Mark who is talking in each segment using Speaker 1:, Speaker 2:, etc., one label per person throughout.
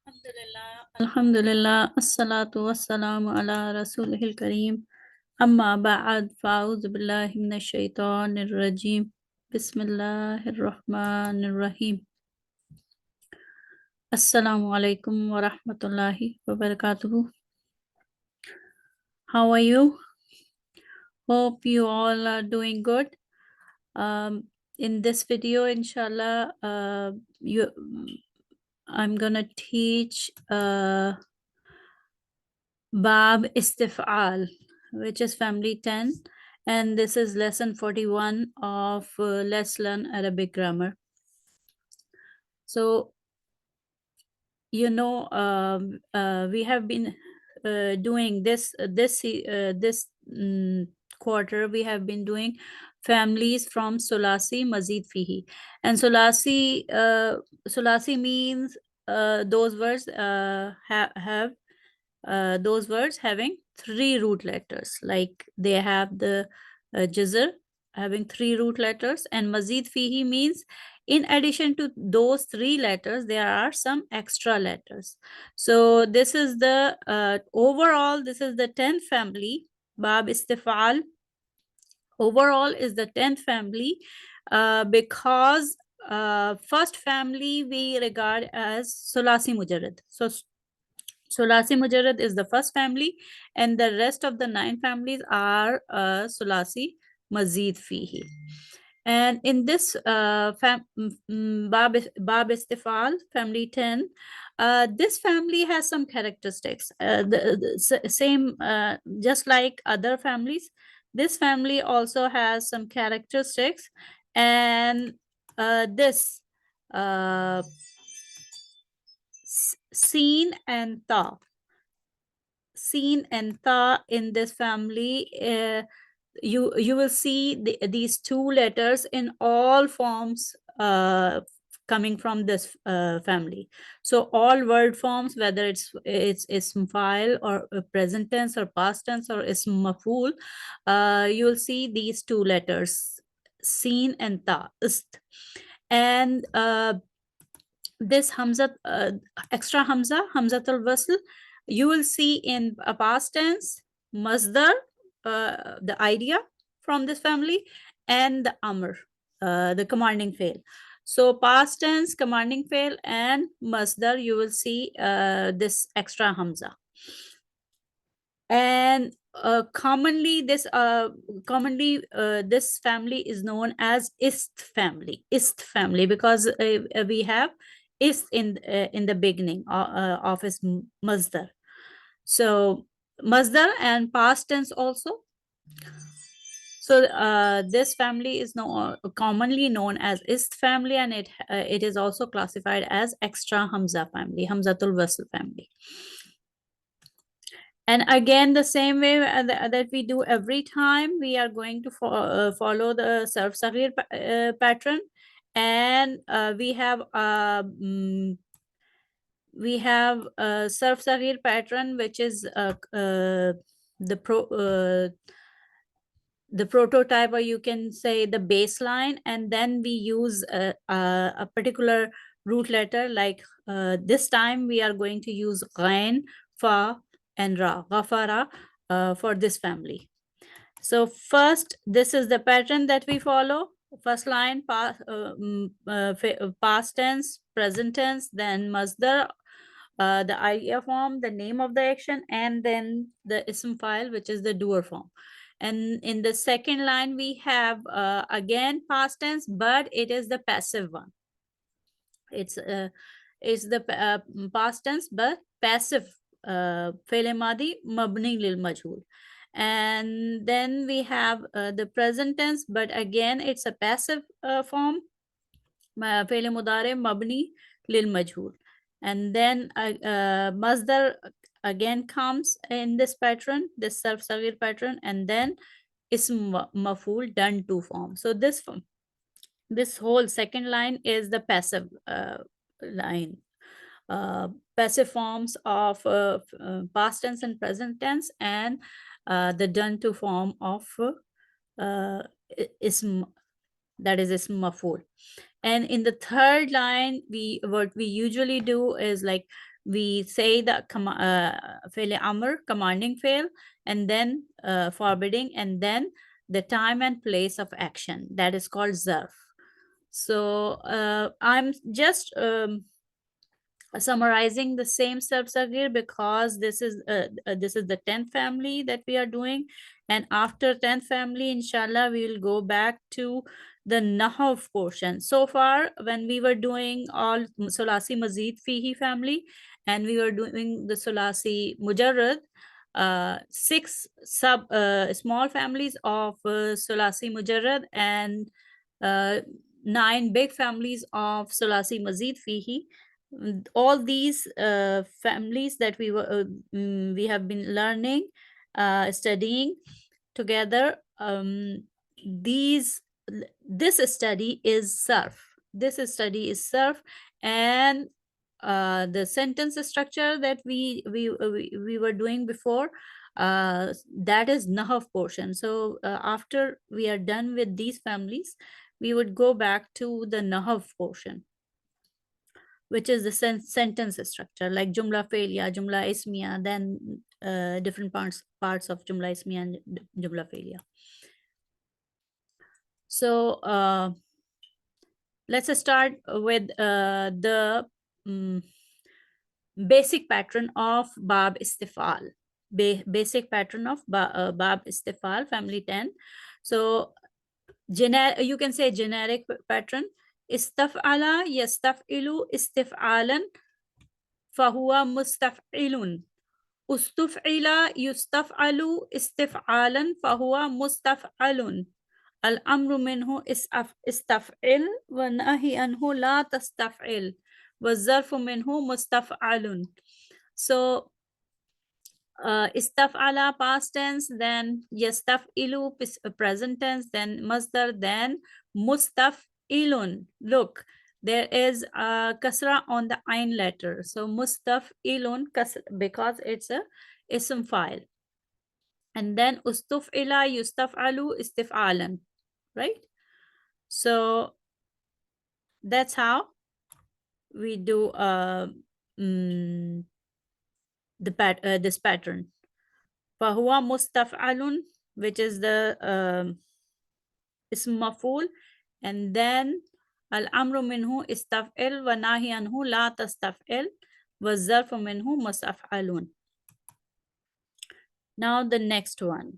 Speaker 1: Alhamdulillah, assalatu wassalamu ala rasulihil kareem. Amma ba'ad, fa'udhu billahi minash shaitanir rajim. Bismillahir rahmanir rahim. Assalamu alaikum wa rahmatullahi wa barakatuhu. How are you? Hope you all are doing good. In this video, inshallah, I'm gonna teach Bab Istif'al, which is family 10, and this is lesson 41 of Let's Learn Arabic Grammar. So, you know, we have been doing this quarter. We have been doing families from Sulasi Mazid Fihi, and Sulasi means those words have those words having 3 root letters, like they have the jazr having 3 root letters, and Mazid Fihi means in addition to those 3 letters, there are some extra letters. So this is the overall, this is the 10th family. Bab Istifal overall is the 10th family because first family we regard as Sulasi Mujarrad. So Sulasi Mujarrad is the first family, and the rest of the 9 families are Sulasi Mazid Fihi. And in this Bab Istifal, family 10, this family has some characteristics. Same, just like other families, this family also has some characteristics, and this Seen and Ta. Seen and Ta in this family, you will see these 2 letters in all forms coming from this family. So all word forms, whether it's ism file or present tense or past tense or ism maf'ul, you will see these 2 letters, Seen and Ta, ist. And this Hamza, extra Hamza, Hamzatul Wasl, you will see in a past tense, Masdar, the idea from this family, and the Amr, the commanding fail. So past tense, commanding fail, and Masdar, you will see this extra Hamza. And commonly this family is known as ist family because we have ist in the beginning of its masdar. So masdar and past tense also. So this family is commonly known as ist family, and it is also classified as extra Hamza family, Hamzatul Wasl family. And again, the same way that we do every time, we are going to follow the Sarf Saghir pattern. And we have Sarf Saghir pattern, which is the prototype, or you can say the baseline. And then we use a particular root letter, like this time we are going to use Ghain, Fa, and Ra, Ghafara, for this family. So first, this is the pattern that we follow. First line, past tense, present tense, then masdar, the idea form, the name of the action, and then the ism file, which is the doer form. And in the second line, we have again past tense, but it is the passive one. It's the past tense, but passive. Fi'l madi mabni lil majhul. And then we have the present tense, but again it's a passive form, fi'l mudari mabni lil majhul. And then masdar again comes in this pattern, this Sarf Saghir pattern, and then ism maf'ul done to form. So this whole second line is the passive line. Passive forms of past tense and present tense, and the done to form of ism, that is ism maf'ul. And in the third line, what we usually do is like we say the fi'l amr, commanding fi'l, and then forbidding, and then the time and place of action. That is called zarf. So I'm just summarizing the same sub-sagir because this is the 10th family that we are doing, and after 10th family, inshallah, we will go back to the Nahv portion. So far, when we were doing all Sulasi Mazid Fihi family, and we were doing the Sulasi Mujarrad, six small families of Sulasi Mujarrad, and uh, 9 big families of Sulasi Mazid Fihi. All these families that we have been learning, studying together, these this study is surf, and the sentence structure that we were doing before, that is Nahv portion. So after we are done with these families, we would go back to the Nahv portion, which is the sentence structure, like Jumla Failya, Jumla Ismiya, then different parts of Jumla Ismiya and Jumla Failya. So let's start with the basic pattern of Bab Istifal. Basic pattern of Bab Istifal, family 10. So you can say generic pattern. Istaf'ala yastaf'ilu istif'alan fahuwa mustaf'ilun. Ustuf'ila yustaf'alu istif'alan fahuwa mustaf'alun. Al-amru minhu istaf'il wa nahi anhu la tastaf'il. Wa-zarfu minhu mustaf'alun. So istaf'ala past tense, then yastaf'ilu present tense, then masdar, then mustaf'ilun. Look, there is a kasra on the ain letter. So mustaf'ilun, because it's a ism file. And then ustuf'ila yustaf'alu istif'alan, right? So that's how we do this pattern. Fahuwa mustaf'alun, which is the ism maf'ul, and then al-amru minhu istaf'il wa nahi anhu la tastaf'il wa zarfu minhu mustaf'alun. Now the next one.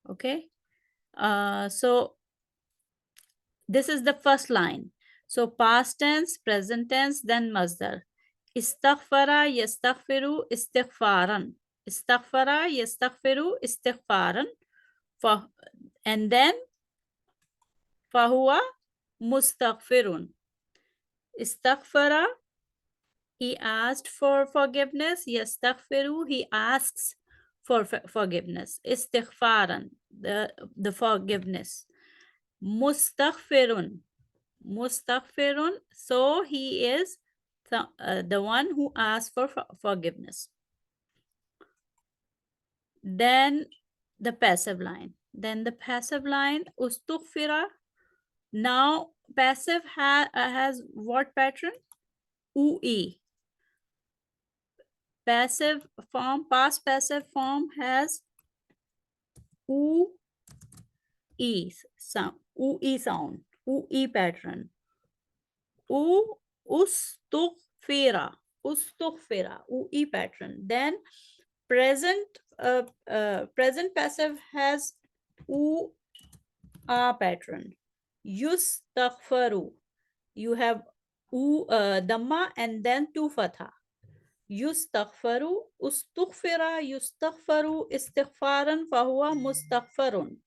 Speaker 1: Okay. So this is the first line. So past tense, present tense, then masdar. Istaghfara yastaghfiru istighfaran. Istaghfara yastaghfiru istighfaran. And then fahuwa mustaghfirun. Istaghfara, he asked for forgiveness. Yastaghfiru, he asks for forgiveness. Istighfaran, the forgiveness. Mustaghfirun. Mustaghfirun, so he is the one who asks for forgiveness. Then the passive line. Ustughfira. Now passive has what pattern? UE. Passive form, past passive form has UE sound. UE sound. UE pattern. Ustughfira. UE pattern. Then present passive has pattern. Yustaghfaru. You have dhamma and then 2 fatha. Yustaghfaru, ustughfira, yustaghfaru, istighfaran, fahuwa mustaghfarun.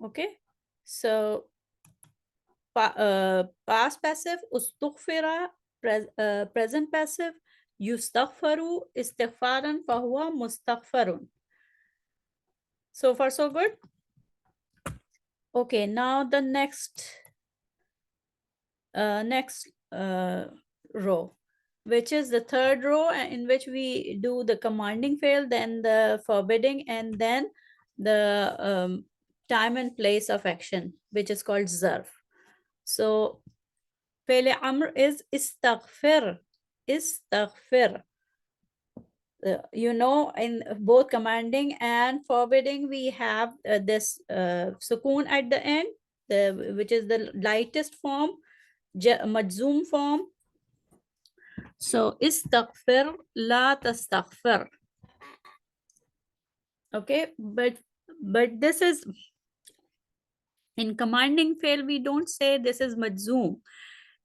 Speaker 1: Okay, so past passive, ustughfira, present passive, yustaghfaru, istighfaran, fahuwa mustaghfarun. So far, so good. Okay, now the next row, which is the third row, in which we do the commanding fi'l, then the forbidding, and then the time and place of action, which is called zarf. So Fele amr is istaghfir. Istaghfir. You know, in both commanding and forbidding, we have this sukoon at the end, which is the lightest form, majzoom form. So istaghfir, la tastaghfir. Okay, but this is in commanding fail. We don't say this is majzoom.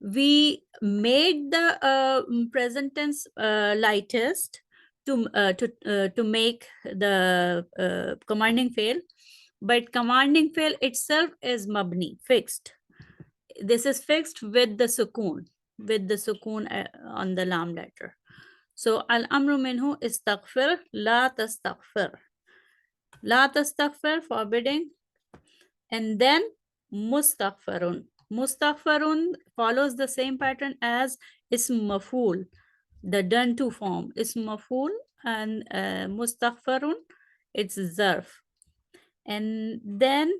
Speaker 1: We made the present tense lightest to make the commanding fail, but commanding fail itself is mabni, fixed. This is fixed with the sukoon, on the lam letter. So al amru minhu istaghfir la tastaghfir. La tastaghfir, forbidding, and then mustaghfarun. Mustaghfarun follows the same pattern as ism maf'ul, the done to form. Ism maf'ul and mustaghfarun, it's zarf. And then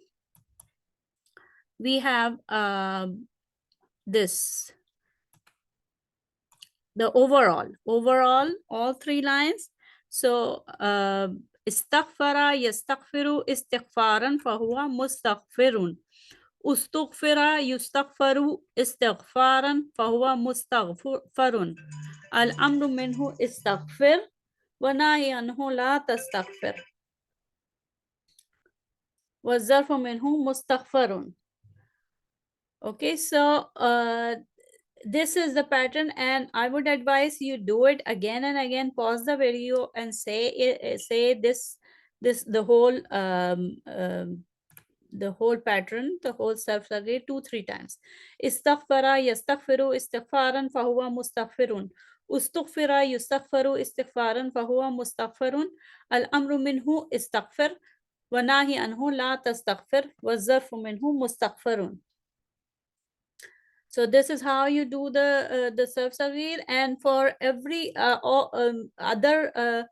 Speaker 1: we have this, the overall, all three lines. So istaghfara yastaghfiru istighfaran fahuwa mustaghfirun. Ustughfira yustaghfaru istighfaran fahuwa mustaghfarun. Al-amru minhu istaghfir wa nahi anhu la tastaghfir. Wa zarfu minhu mustaghfarun. Okay, so this is the pattern, and I would advise you do it again and again. Pause the video and say this the whole pattern, the whole self-survey 2-3 times. Istaghfara yastaghfiru istighfaran fahuwa mustaghfirun. Ustughfira yustaghfaru istighfaran fahuwa mustaghfirun. Al-amru minhu istaghfir wa nahi anhu la tastaghfir wa zarfu minhu mustaghfirun. So this is how you do the self-survey, and for every other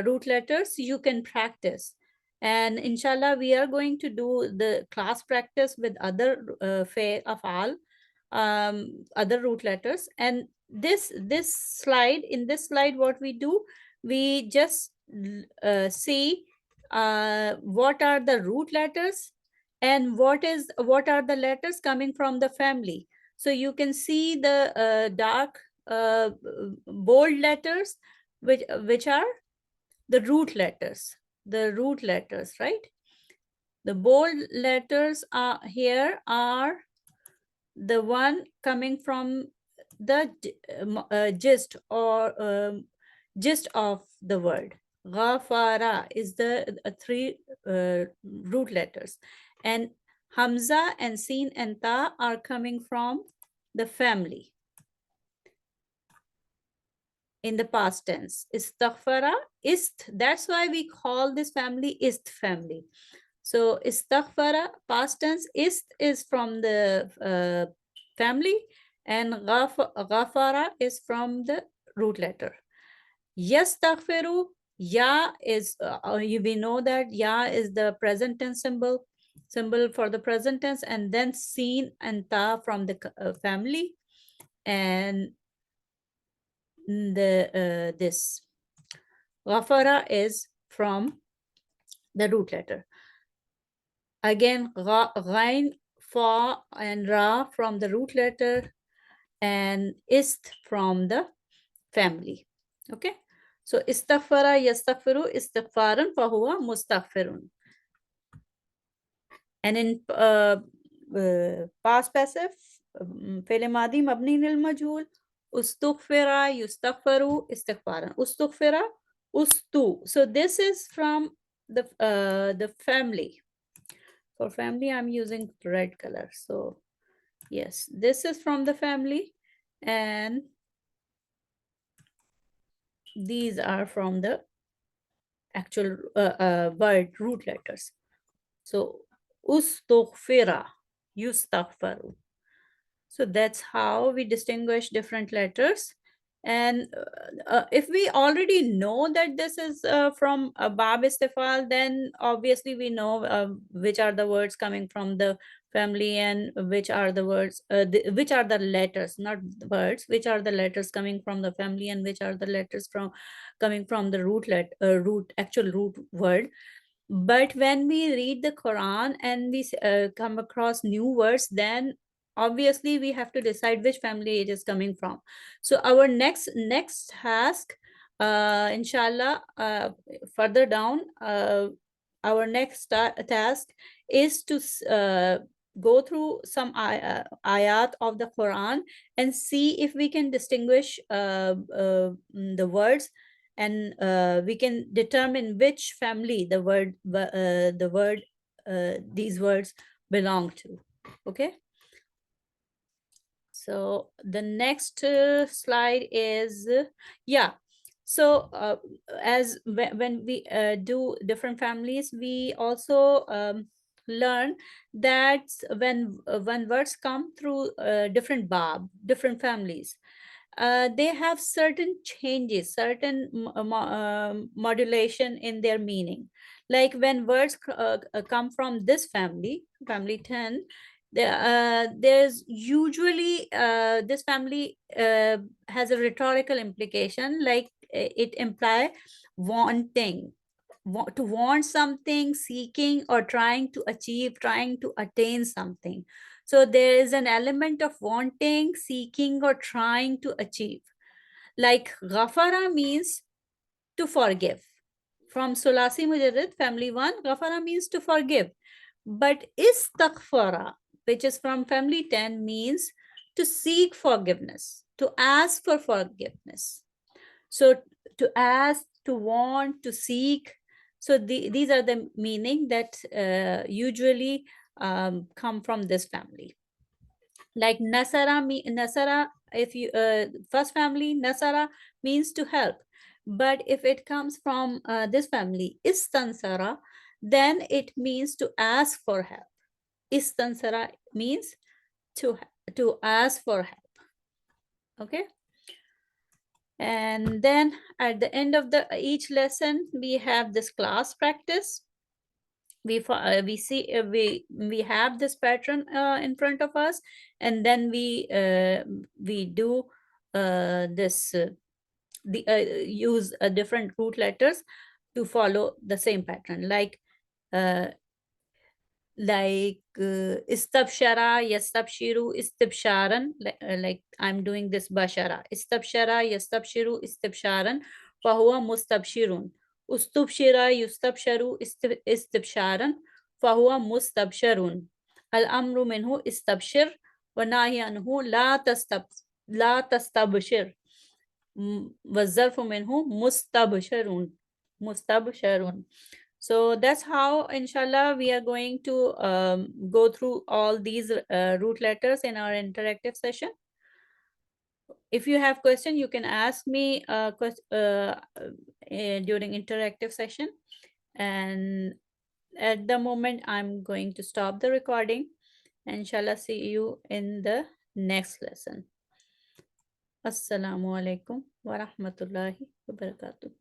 Speaker 1: root letters you can practice. And inshallah, we are going to do the class practice with other afal, other root letters. And this slide, what we do, we just see what are the root letters and what are the letters coming from the family. So you can see the dark bold letters, which are the root letters. Right? The bold letters are the one coming from the gist of the word. Ghafara is the three root letters, and Hamza and Sin and Ta are coming from the family in the past tense. Istaghfara, ist, that's why we call this family ist family. So istaghfara, past tense, ist is from the family, and ghafara is from the root letter. Yastaghfiru, ya is, we know that ya is the present tense symbol for the present tense, and then Sin and Ta from the family, and this ghafara is from the root letter. Again, ghain, fa, and ra from the root letter, and ist from the family. Okay, so istaghfara yastaghfiru istighfaran fahuwa mustaghfirun. And in past passive, fi'l madi mabni lil majhul, ustughfira yustaghfaru istighfaran. Ustughfira, ustu. So this is from the family. For family, I'm using red color. So yes, this is from the family, and these are from the actual word root letters. So ustughfira, yustaghfaru. So that's how we distinguish different letters. And if we already know that this is from Bab Istifal, then obviously we know which are the words coming from the family and which are the words, which are the letters, not the words, which are the letters coming from the family and which are the letters from coming from the root, actual root word. But when we read the Quran and we come across new words, then obviously we have to decide which family it is coming from. So our next task, inshallah, further down, our next task is to go through some ayat of the Quran and see if we can distinguish the words, and we can determine which family these words belong to. Okay. So the next slide is yeah. So as when we do different families, we also learn that when words come through different different families, they have certain changes, certain modulation in their meaning. Like when words come from this family, family 10, there's usually this family has a rhetorical implication, like it imply wanting, to want something, seeking, or trying to achieve, trying to attain something. So there is an element of wanting, seeking, or trying to achieve. Like ghafara means to forgive. From Sulasi Mujarrid, family 1, ghafara means to forgive. But istaghfara, which is from family 10, means to seek forgiveness, to ask for forgiveness. So to ask, to want, to seek. So these are the meaning that usually come from this family. Like nasara, if you first family nasara means to help, but if it comes from this family istansara, then it means to ask for help. Istansara means to ask for help. Okay. And then at the end of the each lesson, we have this class practice. We see we have this pattern in front of us, and then we do this the use different root letters to follow the same pattern, uh, istabshara, yastabshiru, istibsharan, like I'm doing this bashara, istabshara, yastabshiru, istibsharan, fahuwa mustabshirun, ustubshira, yustabsharu, istibsharan, fahuwa mustabsharun, al amru minhu istabshir, wa nahi anhu la tastabshir, wazarfu minhu mustabsharun. So that's how, inshallah, we are going to go through all these root letters in our interactive session. If you have question, you can ask me during interactive session. And at the moment, I'm going to stop the recording. Inshallah, see you in the next lesson. Assalamu alaikum wa rahmatullahi wa barakatuh.